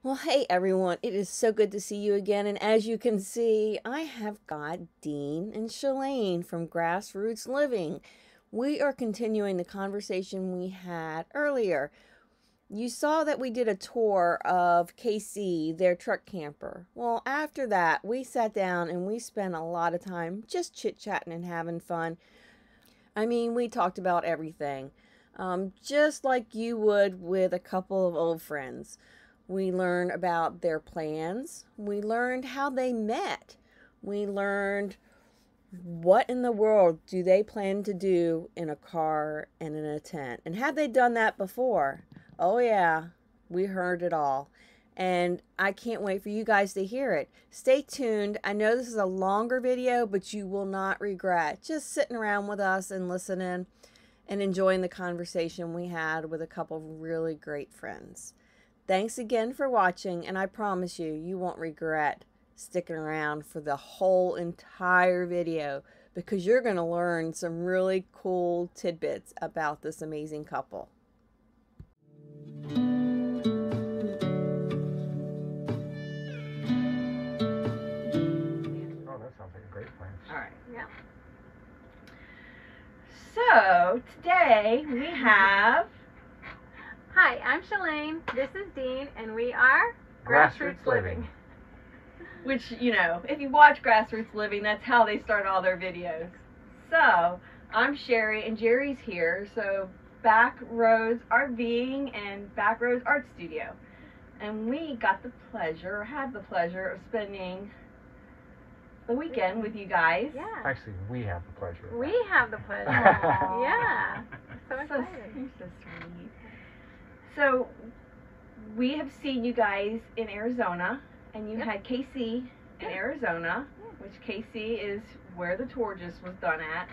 Well, hey everyone, it is so good to see you again. And as you can see, I have got Dean and Shalane from GrassRoots Living. We are continuing the conversation we had earlier. You saw that we did a tour of KC, their truck camper. Well, after that, we sat down and we spent a lot of time just chit-chatting and having fun. I mean, we talked about everything, just like you would with a couple of old friends. We learned about their plans. We learned how they met. We learned what in the world do they plan to do in a car and in a tent. And have they done that before? Oh, yeah, we heard it all. And I can't wait for you guys to hear it. Stay tuned. I know this is a longer video, but you will not regret just sitting around with us and listening and enjoying the conversation we had with a couple of really great friends. Thanks again for watching, and I promise you, you won't regret sticking around for the whole entire video because you're going to learn some really cool tidbits about this amazing couple. All right. Yeah. So today we have. Hi, I'm Shalane. This is Dean, and we are GrassRoots Living. Which, you know, if you watch GrassRoots Living, that's how they start all their videos. So I'm Sherry, and Jerry's here. So Back Roads RVing and Back Roads Art Studio, and we got the pleasure, had the pleasure of spending the weekend with you guys. Yeah. Actually, we have the pleasure. We have the pleasure. Yeah. So excited. You're so sweet. So we have seen you guys in Arizona, and you had KC in Arizona, which KC is where the tour just was done at.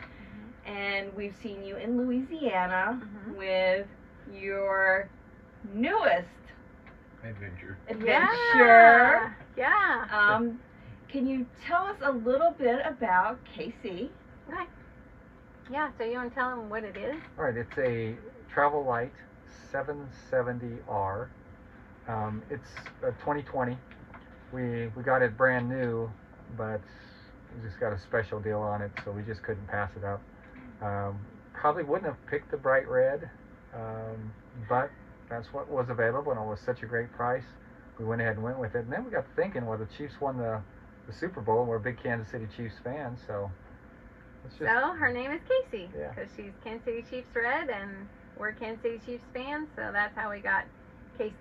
And we've seen you in Louisiana with your newest adventure. Yeah. Can you tell us a little bit about KC? Okay. Yeah, so you want to tell them what it is? All right, it's a Travel Light 770R. It's a 2020. We got it brand new, but we just got a special deal on it, so we just couldn't pass it up. Probably wouldn't have picked the bright red, but that's what was available, and it was such a great price. We went ahead and went with it, and then we got to thinking, well, the Chiefs won the Super Bowl, and we're big Kansas City Chiefs fans, so it's just... So her name is Casey, Yeah. because she's Kansas City Chiefs red, and we're Kansas City Chiefs fans, so that's how we got Casey.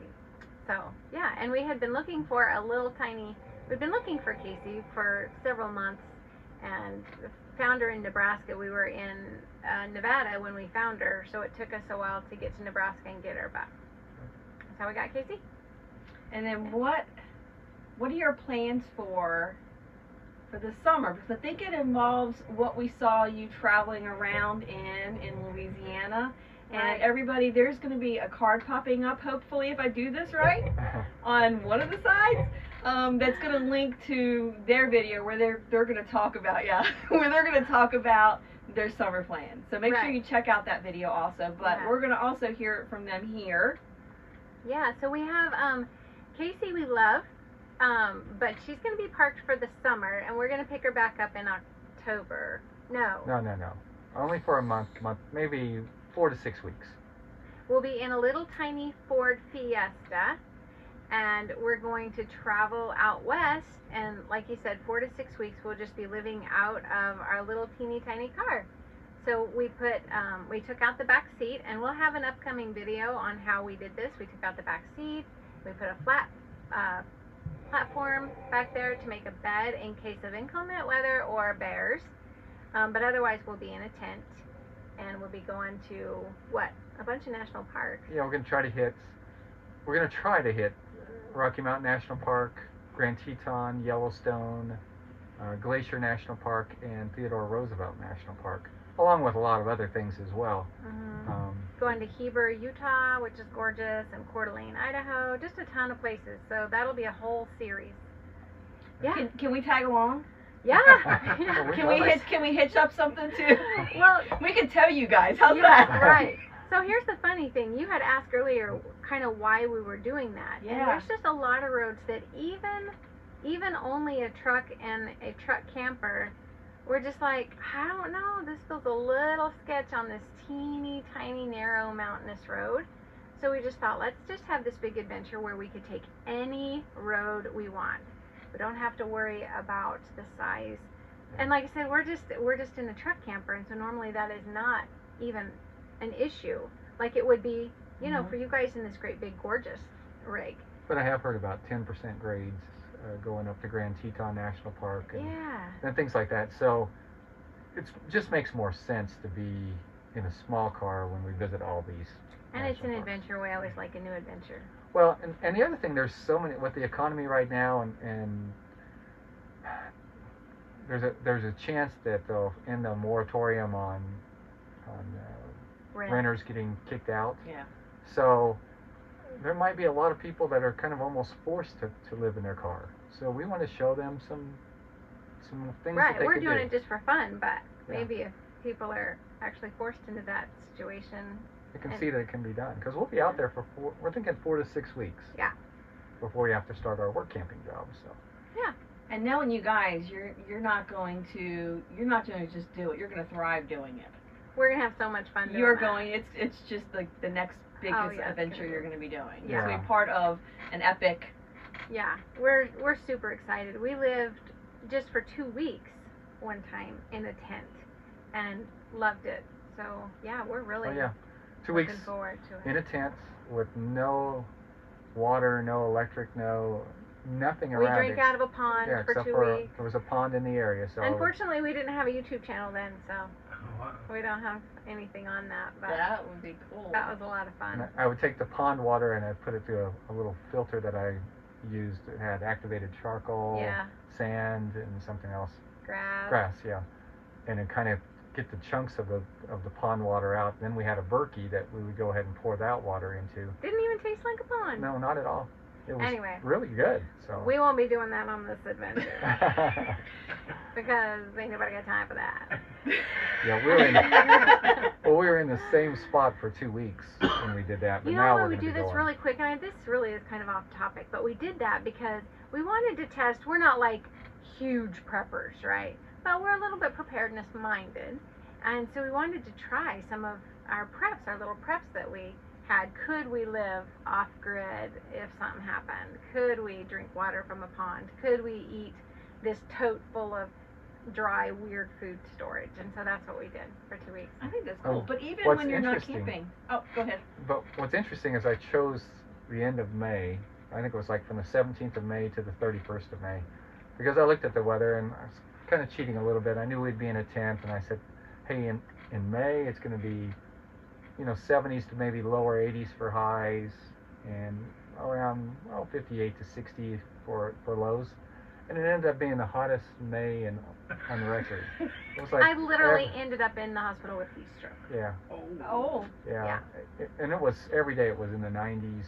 So, yeah, and we had been looking for a little tiny, we've been looking for Casey for several months, and found her in Nebraska. We were in Nevada when we found her, so it took us a while to get to Nebraska and get her back. That's how we got Casey. And then what are your plans for the summer? Because I think it involves what we saw you traveling around in Louisiana. And Right. everybody, there's going to be a card popping up, hopefully, if I do this right, on one of the sides. That's going to link to their video where they're going to talk about, where they're going to talk about their summer plans. So make sure you check out that video also. But we're going to also hear it from them here. Yeah, so we have Casey we love, but she's going to be parked for the summer, and we're going to pick her back up in October. No. No. Only for a month, maybe 4 to 6 weeks. We'll be in a little tiny Ford Fiesta, and we're going to travel out west, and like you said, 4 to 6 weeks we'll just be living out of our little teeny tiny car. So we took out the back seat, and we'll have an upcoming video on how we did this. We took out the back seat, we put a flat platform back there to make a bed in case of inclement weather or bears, but otherwise we'll be in a tent, and we'll be going to a bunch of national parks. Yeah, we're going to try to hit Rocky Mountain National Park, Grand Teton, Yellowstone, Glacier National Park, and Theodore Roosevelt National Park, along with a lot of other things as well. Going to Heber, Utah, which is gorgeous, and Coeur d'Alene, Idaho, just a ton of places. So that'll be a whole series. Yeah. Can we tag along? Yeah. Can we hitch up something too? Well, we can tell you guys. How's that? Right. So here's the funny thing. You had asked earlier kind of why we were doing that. Yeah. And there's just a lot of roads that even only a truck and a truck camper, we're just like, I don't know, this feels a little sketch on this teeny tiny narrow mountainous road. So we just thought, let's just have this big adventure where we could take any road we want. We don't have to worry about the size. And like I said, we're just in a truck camper, and so normally that is not even an issue like it would be, you know, for you guys in this great big gorgeous rig. But I have heard about 10% grades going up to Grand Teton National Park and things like that. So it just makes more sense to be in a small car when we visit all these. And it's an parks. adventure. We always like a new adventure. Well, and the other thing, there's so many with the economy right now, and there's a chance that they'll end the moratorium on renters getting kicked out. Yeah. So there might be a lot of people that are kind of almost forced to live in their car. So we want to show them some things that they We're could doing do. it just for fun, but Yeah. maybe if people are actually forced into that situation. You can see that it can be done, because we'll be out there for we're thinking 4 to 6 weeks. Yeah. Before we have to start our work camping job. So. Yeah. And knowing you guys, you're not going to just do it. You're going to thrive doing it. We're gonna have so much fun doing You're that. going. It's just like the next biggest Oh, yeah, adventure you're going to be doing. Yeah. To be part of an epic. Yeah, we're super excited. We lived just for 2 weeks one time in a tent and loved it. So yeah, we're really 2 looking weeks forward to it. in a tent with no water, no electric, nothing We around. drank out of a pond for except 2 weeks. there was a pond in the area. So Unfortunately, we didn't have a YouTube channel then, so we don't have anything on that. But That would be cool. that was a lot of and fun. I would take the pond water and I'd put it through a little filter that I used. It had activated charcoal, Yeah, sand, and something else. grass. Yeah. And then kind of get the chunks of the pond water out. Then we had a Berkey that we would go ahead and pour that water into. Didn't even taste like a pond. No, not at all. It was Anyway. really good. So We won't be doing that on this adventure because ain't nobody got time for that. yeah, we were in the same spot for 2 weeks when we did that. But You now know we're what, we gonna do be this going. really quick, and this really is kind of off topic, but we did that because we wanted to test. We're not like huge preppers, right? But we're a little bit preparedness minded, and so we wanted to try some of our preps, our little preps that we had. Could we live off grid if something happened? Could we drink water from a pond? Could we eat this tote full of dry, weird food storage? And so that's what we did for 2 weeks. I think that's cool. Oh, But even what's when you're not interesting- camping. Oh, go ahead. But what's interesting is I chose the end of May. I think it was like from the 17th of May to the 31st of May, because I looked at the weather and I was kind of cheating a little bit. I knew we'd be in a tent, and I said, hey, in May it's going to be 70s to maybe lower 80s for highs, and around 58 to 60 for lows. And it ended up being the hottest May on the record. It was like I literally ended up in the hospital with heat stroke. Yeah. Oh. Yeah. And it was every day. It was in the 90s,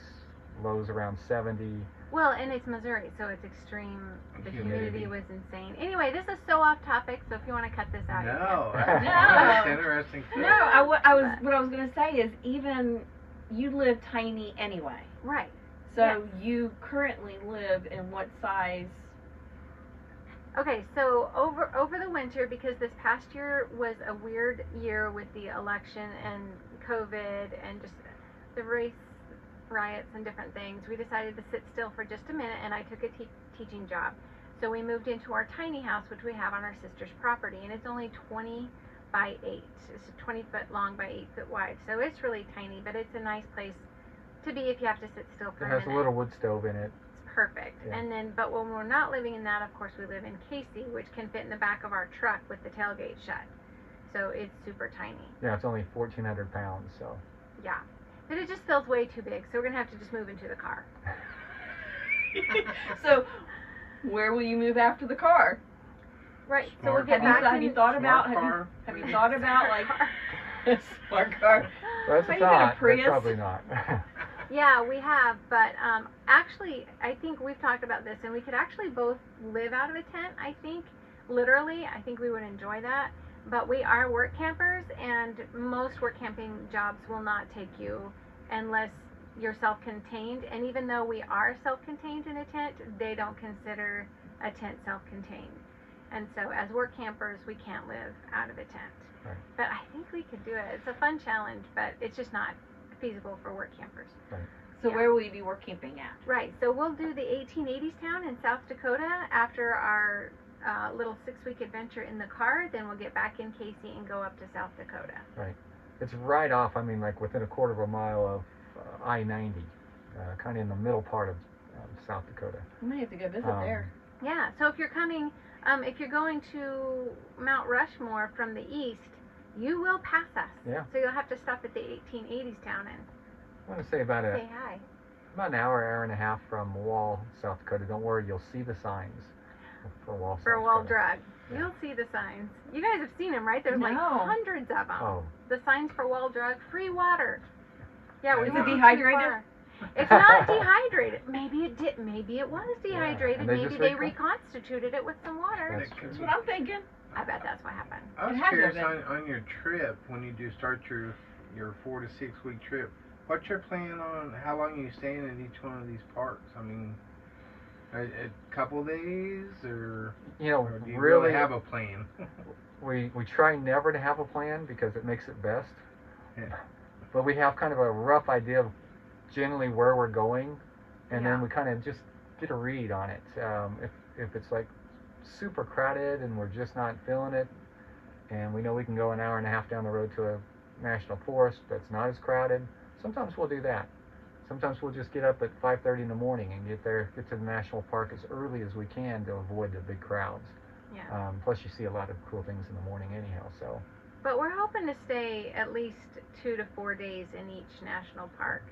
lows around 70. Well, and it's Missouri, so it's extreme. The humidity Humidity. was insane. Anyway, this is so off topic, so if you want to cut this out, you No, can. that's interesting. Too. No, I was. What I was gonna say is even you live tiny anyway. Right. So you currently live in what size? Okay, so over the winter, because this past year was a weird year with the election and COVID and just the race riots and different things, we decided to sit still for just a minute, and I took a teaching job. So we moved into our tiny house, which we have on our sister's property, and it's only 20 by 8. It's 20 foot long by 8 foot wide, so it's really tiny, but it's a nice place to be if you have to sit still for It a has minute. a little wood stove in it. It's perfect. Yeah. And then, but when we're not living in that, of course, we live in Casey, which can fit in the back of our truck with the tailgate shut. So it's super tiny. Yeah, it's only 1,400 pounds, so. Yeah. But it just feels way too big, so we're going to have to just move into the car. So where will you move after the car? Right. So Smart we'll get car. back Have you in- thought about Smart car. have you thought about like a smart car? That's a Maybe get a thought, but Prius? probably not. Yeah, we have, but actually, I think we've talked about this, and we could actually both live out of a tent, I think. Literally, I think we would enjoy that. But we are work campers, and most work camping jobs will not take you unless you're self-contained. And even though we are self-contained in a tent, they don't consider a tent self-contained. And so as work campers, we can't live out of a tent. Right. But I think we could do it. It's a fun challenge, but it's just not feasible for work campers. Right. So Yeah. where will you be work camping at? Right. So we'll do the 1880s town in South Dakota after our little 6-week adventure in the car. Then we'll get back in Casey and go up to South Dakota. Right. It's right off, I mean, like within a quarter of a mile of I-90, kind of in the middle part of South Dakota. You might have to go visit there. Yeah. So if you're coming, if you're going to Mount Rushmore from the east, you will pass us. Yeah. So you'll have to stop at the 1880s town and I want to say about say hi. about an hour and a half from Wall, South Dakota. Don't worry, you'll see the signs for Wall, For South Wall Dakota. Drug. Yeah. You'll see the signs. You guys have seen them, right? There's like No. hundreds of them. Oh, The signs for Wall Drug, free water. Yeah, we Is it went too dehydrated? far. It's not dehydrated. Maybe it did. Maybe it was dehydrated. and they Maybe just they recon- reconstituted it with some water. That's That could That's be- what I'm thinking. I bet that's what happened. I was It has curious been. on your trip, when you do start your 4 to 6 week trip, what's your plan on how long you staying at each one of these parks? I mean, a couple days, or, you know, or do you really, really have a plan? we try never to have a plan because it makes it best. Yeah. But we have kind of a rough idea of generally where we're going, and then Yeah. we kind of just get a read on it. If it's like super crowded and we're just not feeling it, and we know we can go an hour and a half down the road to a national forest that's not as crowded, sometimes we'll do that. Sometimes we'll just get up at 5:30 in the morning and get to the national park as early as we can to avoid the big crowds. Yeah. Plus you see a lot of cool things in the morning anyhow, so. But we're hoping to stay at least 2 to 4 days in each national park.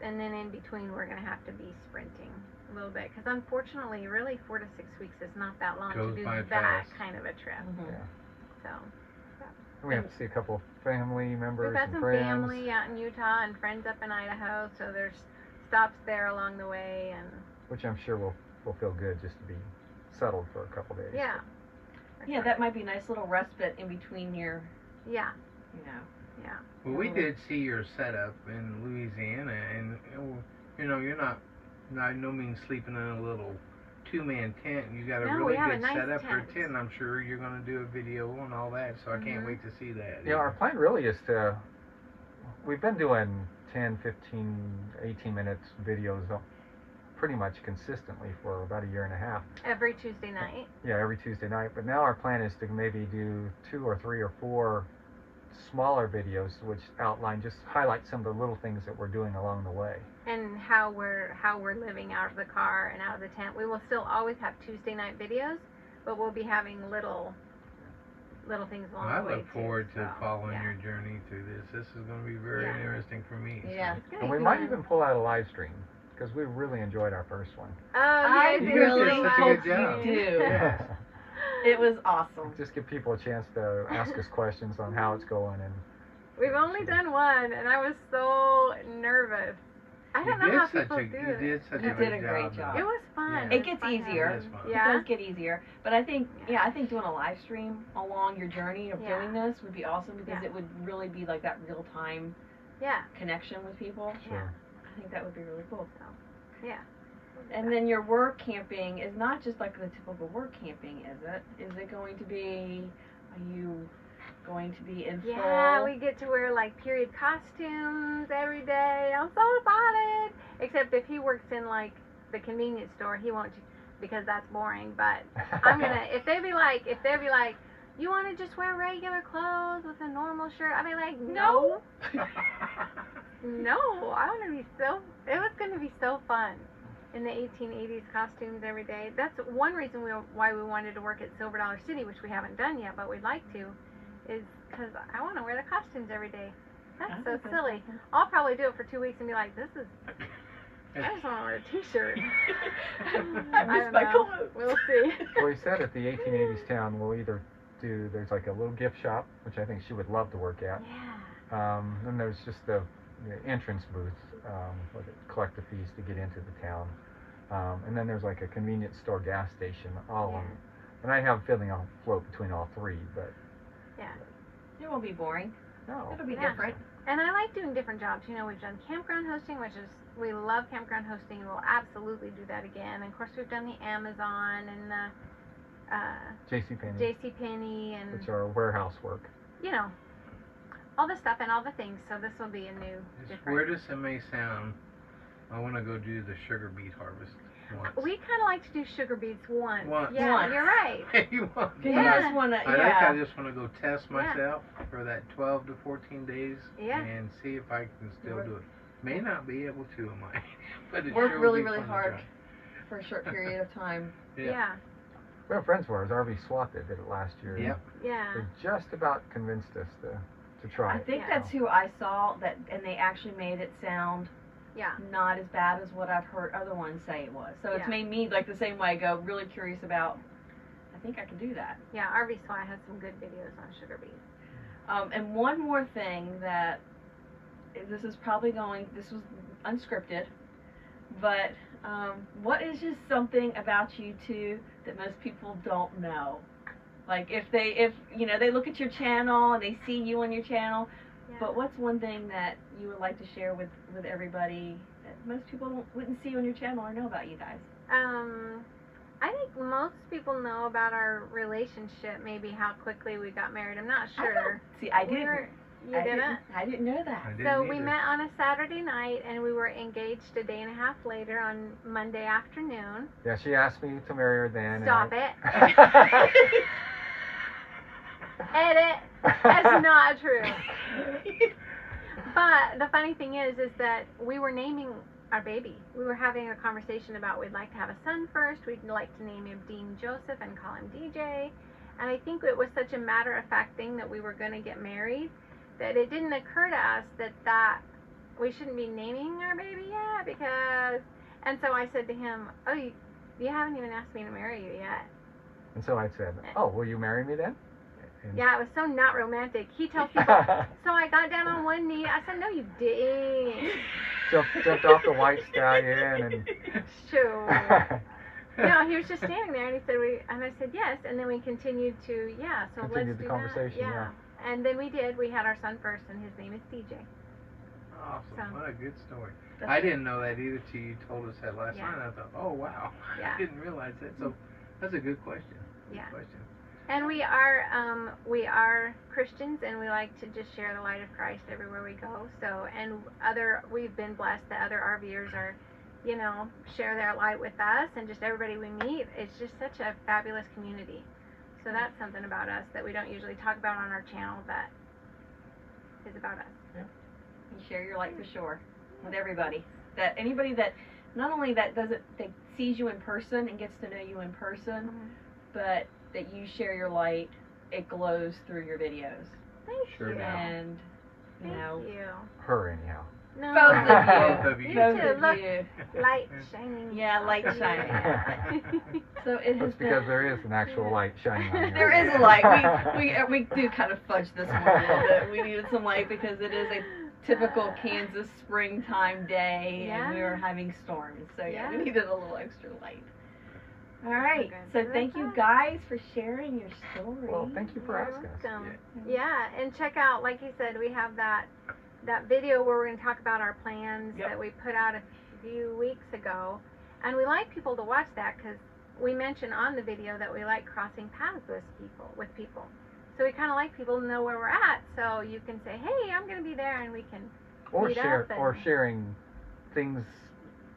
And then in between, we're going to have to be sprinting a little bit. Because unfortunately, really 4 to 6 weeks is not that long Goes to do by that fast. kind of a trip. Mhm. Yeah. So We have to see a couple of family members we've got and some friends. family out in Utah and friends up in Idaho. So there's stops there along the way. And Which I'm sure will feel good just to be settled for a couple days. yeah. Yeah, that might be a nice little respite in between your, Yeah. you know. Yeah. Well, we did see your setup in Louisiana, and you know, you're not no means sleeping in a little 2-man tent. You got a No, we really have a good nice setup for a tent. tent. I'm sure you're going to do a video on all that, so I can't Mhm. wait to see that. Yeah, our plan really is we've been doing 10, 15, 18 minutes videos pretty much consistently for about a year and a half. Every Tuesday night. Yeah, every Tuesday night. But now our plan is to maybe do 2 or 3 or 4 smaller videos which just highlight some of the little things that we're doing along the way. And how we're living out of the car and out of the tent. We will still always have Tuesday night videos, but we'll be having little things along I the way look forward too, to so, following yeah. your journey through this. This is going to be very Yeah. interesting for me. so. Yeah. Good, And we you might wanna- even pull out a live stream because we really enjoyed our first one. Oh, I you guys did really so such a much. good job. you do. Yeah. It was awesome. Just give people a chance to ask us questions on how it's going, and We've only done one, and I was so nervous. I don't know how people do You it. did such You a did good a great job. job. though. It was fun. Yeah. It It was gets fun. easier. It is fun. It Yeah. does get easier. But I think, Yeah. I think doing a live stream along your journey of Yeah. doing this would be awesome because Yeah. it would really be like that real time Yeah. connection with people. sure. I think that would be really cool. Yeah. And then your work camping is not just like the typical work camping, is it? Is it going to be, are you going to be in Yeah, full? we get to wear like period costumes every day. I'm so excited. Except if he works in like the convenience store, he won't because that's boring. But I'm gonna if they be like, you want to just wear regular clothes with a normal shirt, I'll be like, no, no. I want to be so. It was gonna be so fun in the 1880s costumes every day. That's one reason why we wanted to work at Silver Dollar City, which we haven't done yet, but we'd like to. Is because I want to wear the costumes every day. That's I so think that's silly. awesome. I'll probably do it for 2 weeks and be like, this is. I just want to wear a T-shirt. I I miss don't my know. clothes. We'll see. Well, we said at the 1880s town, we'll either there's like a little gift shop, which I think she would love to work at. Yeah. Then there's just the entrance booth, where they collect the fees to get into the town. And then there's like a convenience store gas station, all of Yeah. them. And I have a feeling I'll float between all three, but Yeah. It won't be boring. No. It'll be Yeah. different. And I like doing different jobs. You know, we've done campground hosting, which is, we love campground hosting. We'll absolutely do that again. And of course, we've done the Amazon and the JCPenney. JCPenney and, Which are warehouse work. you know, all the stuff and all the things. So this will be a new, As different. weird as it may sound, I want to go do the sugar beet harvest once. We kind of like to do sugar beets once. Once. Yeah, Once. you're right. You want- You Yeah. just want to, I think yeah. I just want to go test myself for that 12 to 14 days Yeah. and see if I can still do it. May not be able to, I might. But it Work sure really, will be really fun to hard try. for a short period of time. Yeah. We have friends of ours, RV SWAT, that did it last year. Yep. Yeah. They just about convinced us to try I it. think Yeah. that's who I saw that, and they actually made it sound Yeah. not as bad as what I've heard other ones say it was. So it's Yeah. made me like the same way go really curious about. I think I can do that. Yeah. RV SWAT has some good videos on sugar beets. And one more thing that this is probably going. This was unscripted, but what is just something about you two that most people don't know? Like if you know they look at your channel and they see you on your channel, Yeah. but what's one thing that you would like to share with everybody that most people wouldn't see on your channel or know about you guys? I think most people know about our relationship, maybe how quickly we got married. I'm not sure. See, I didn't. You didn't? I didn't know that. I didn't So we either. met on a Saturday night, and we were engaged a day and a half later on Monday afternoon. Yeah, she asked me to marry her then. Stop and it. Edit. That's not true. But the funny thing is that we were naming our baby. We were having a conversation about we'd like to have a son first. We'd like to name him Dean Joseph and call him DJ. And I think it was such a matter-of-fact thing that we were going to get married that it didn't occur to us that we shouldn't be naming our baby yet because... And so I said to him, oh, you haven't even asked me to marry you yet. And so I said, oh, will you marry me then? And Yeah, it was so not romantic. He tells people, so I got down on one knee. I said, no, you didn't. jumped off the white stallion and Sure. No, he was just standing there, and he said, and I said, yes. And then we continued to, so Continued let's the do conversation, that. yeah. And then we did. We had our son first, and his name is DJ. Awesome. So- What a good story. I didn't know that either till you told us that last Yeah. night. I thought, oh, wow. Yeah. I didn't realize that. So that's a good question. Good Yeah. question. And we are Christians, and we like to just share the light of Christ everywhere we go. So, and we've been blessed that other RVers are, share their light with us, and just everybody we meet. It's just such a fabulous community. So that's something about us that we don't usually talk about on our channel that is about us. You share your light for sure with everybody. That anybody that not only that sees you in person and gets to know you in person, but that you share your light, it glows through your videos. Thank Sure you. does. And Thank you. her anyhow. No. both of you. Both of you. You Both too. of Look, you. light shining. Yeah, light off of you. shining. So it has That's because been. there is an actual light shining on you. There is a light. We do kind of fudge this one a little bit. We needed some light because it is a typical Kansas springtime day, and we Yeah. were having storms. So yeah, we Yeah. needed a little extra light. All right. Okay, So so thank that's you it. guys for sharing your story. Well, thank you for You're asking us. welcome. Yeah, and check out, like you said, we have that video where we're going to talk about our plans Yep. that we put out a few weeks ago. And we like people to watch that because we mentioned on the video that we like crossing paths with people. So we kind of like people to know where we're at. So you can say, hey, I'm going to be there, and we can Or meet share up and- or sharing things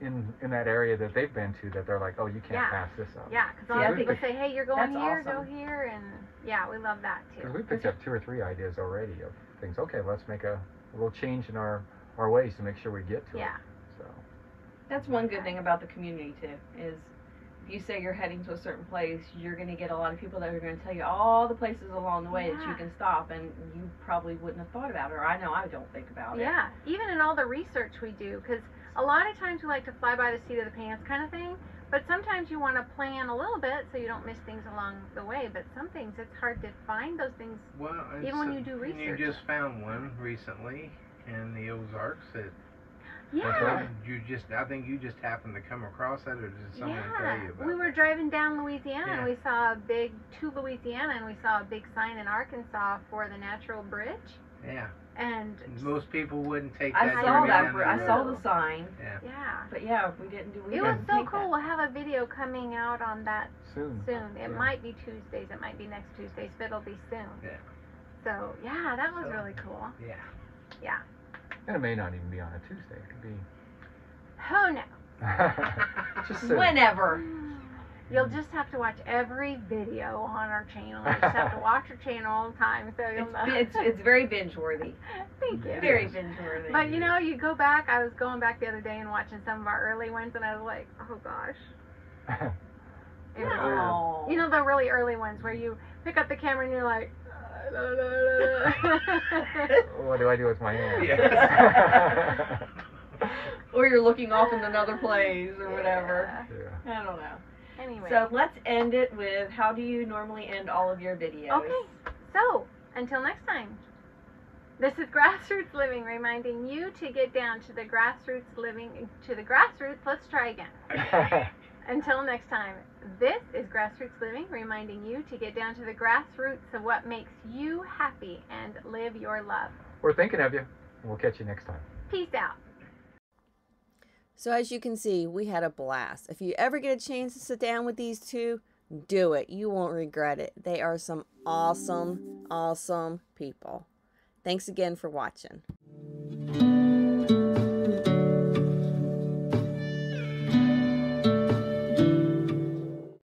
in that area that they've been to that they're like, oh, you can't Yeah. pass this up. Yeah, because a Yeah, lot I of people think- say, hey, you're going That's here, awesome. go here. And yeah, we love that Because too. we picked up 2 or 3 ideas already of things. Okay, let's make a little change in our ways to make sure we get to Yeah. it. So That's one good thing about the community too, is if you say you're heading to a certain place, you're going to get a lot of people that are going to tell you all the places along the way that you Yeah. can stop, and you probably wouldn't have thought about it, or I know I don't think about it. Yeah, even in all the research we do, because a lot of times we like to fly by the seat of the pants kind of thing, but sometimes you want to plan a little bit so you don't miss things along the way. But some things, it's hard to find those things. Well, Even when you do and you research. just found one recently in the Ozarks that Yeah. I think you just happened to come across that, or did someone tell you about We were it? driving down Louisiana and Yeah. we saw Louisiana, and we saw a big sign in Arkansas for the natural bridge. Yeah. And Most people wouldn't take I that saw journey that. down that I saw road. the sign. yeah, But yeah, we didn't do. We it was didn't so take cool. that. We'll have a video coming out on that Soon. soon. It Yeah. might be Tuesdays, it might be next Tuesdays, but it'll be soon. Yeah. So yeah, that was So- really cool. Yeah. Yeah. And it may not even be on a Tuesday. It could be Oh no. just soon. Whenever. You'll just have to watch every video on our channel. You just have to watch our channel all the time, so you'll know. It's very binge worthy. Thank you. Very binge worthy. But you know, you go back. I was going back the other day and watching some of our early ones, and I was like, oh gosh. It was, Aw. you know, the really early ones where you pick up the camera and you're like, What do I do with my hand? Yeah. Or you're looking off in another place or whatever. Yeah. I don't know. Anyway. So let's end it with, how do you normally end all of your videos? Okay. So until next time. This is GrassRoots Living reminding you to get down to the grassroots living, to the grassroots. Let's try again. Until next time, this is GrassRoots Living reminding you to get down to the grassroots of what makes you happy and live your love. We're thinking of you. We'll catch you next time. Peace out. So as you can see, we had a blast. If you ever get a chance to sit down with these two, do it. You won't regret it. They are some awesome, awesome people. Thanks again for watching.